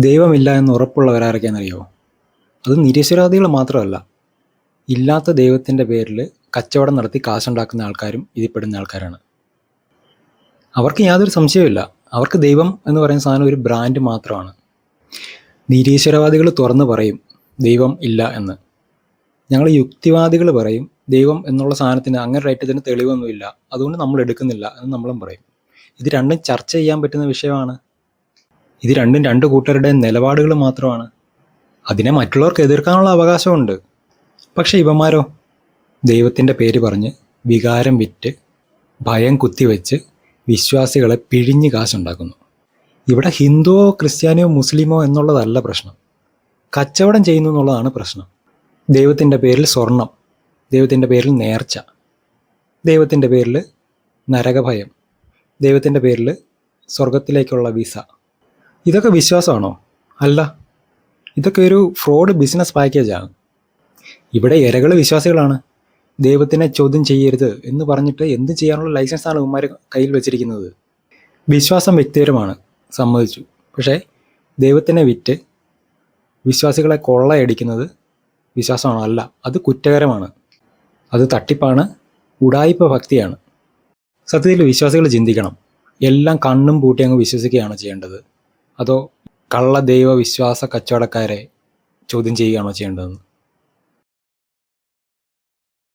ദൈവമില്ല എന്ന് ഉറപ്പുള്ളവരാരൊക്കെയാണെന്നറിയോ? അത് നിരീശ്വരവാദികൾ മാത്രമല്ല, ഇല്ലാത്ത ദൈവത്തിൻ്റെ പേരിൽ കച്ചവടം നടത്തി കാശുണ്ടാക്കുന്ന ആൾക്കാരും ഇതിൽ പെടുന്ന ആൾക്കാരാണ്. അവർക്ക് യാതൊരു സംശയവുമില്ല, അവർക്ക് ദൈവം എന്ന് പറയുന്ന സാധനം ഒരു ബ്രാൻഡ് മാത്രമാണ്. നിരീശ്വരവാദികൾ തുറന്ന് പറയും ദൈവം ഇല്ല എന്ന്. ഞങ്ങൾ യുക്തിവാദികൾ പറയും ദൈവം എന്നുള്ള സാധനത്തിന് അങ്ങനെ റൈറ്റത്തിന് തെളിവൊന്നുമില്ല, അതുകൊണ്ട് നമ്മൾ എടുക്കുന്നില്ല എന്ന് നമ്മളും പറയും. ഇത് രണ്ടും ചർച്ച ചെയ്യാൻ പറ്റുന്ന വിഷയമാണ്. ഇത് രണ്ടും രണ്ട് കൂട്ടരുടെ നിലപാടുകൾ മാത്രമാണ്. അതിനെ മറ്റുള്ളവർക്ക് എതിർക്കാനുള്ള അവകാശമുണ്ട്. പക്ഷെ ഇവന്മാരോ ദൈവത്തിൻ്റെ പേര് പറഞ്ഞ് വികാരം വിറ്റ് ഭയം കുത്തിവെച്ച് വിശ്വാസികളെ പിഴിഞ്ഞ് കാശുണ്ടാക്കുന്നു. ഇവിടെ ഹിന്ദുവോ ക്രിസ്ത്യാനിയോ മുസ്ലിമോ എന്നുള്ളതല്ല പ്രശ്നം, കച്ചവടം ചെയ്യുന്നു എന്നുള്ളതാണ് പ്രശ്നം. ദൈവത്തിൻ്റെ പേരിൽ സ്വർണം, ദൈവത്തിൻ്റെ പേരിൽ നേർച്ച, ദൈവത്തിൻ്റെ പേരിൽ നരകഭയം, ദൈവത്തിൻ്റെ പേരിൽ സ്വർഗത്തിലേക്കുള്ള വിസ. ഇതൊക്കെ വിശ്വാസമാണോ? അല്ല, ഇതൊക്കെ ഒരു ഫ്രോഡ് ബിസിനസ് പാക്കേജാണ്. ഇവിടെ ഇരകൾ വിശ്വാസികളാണ്. ദൈവത്തിനെ ചോദ്യം ചെയ്യരുത് എന്ന് പറഞ്ഞിട്ട് എന്ത് ചെയ്യാനുള്ള ലൈസൻസാണ് ഇവന്മാർ കയ്യിൽ വെച്ചിരിക്കുന്നത്. വിശ്വാസം വ്യക്തിപരമാണ്, സമ്മതിച്ചു. പക്ഷേ ദൈവത്തിനെ വിറ്റ് വിശ്വാസികളെ കൊള്ളയടിക്കുന്നത് വിശ്വാസമാണോ? അല്ല, അത് കുറ്റകരമാണ്, അത് തട്ടിപ്പാണ്, ഉഡായിപ്പ് ഭക്തിയാണ്. സത്യത്തിൽ വിശ്വാസികൾ ചിന്തിക്കണം, എല്ലാം കണ്ണും പൂട്ടി അങ്ങ് വിശ്വസിക്കുകയാണോ ചെയ്യേണ്ടത്, അതോ കള്ള ദൈവ വിശ്വാസ കച്ചവടക്കാരെ ചോദ്യം ചെയ്യുകയാണോ ചെയ്യേണ്ടതെന്ന്?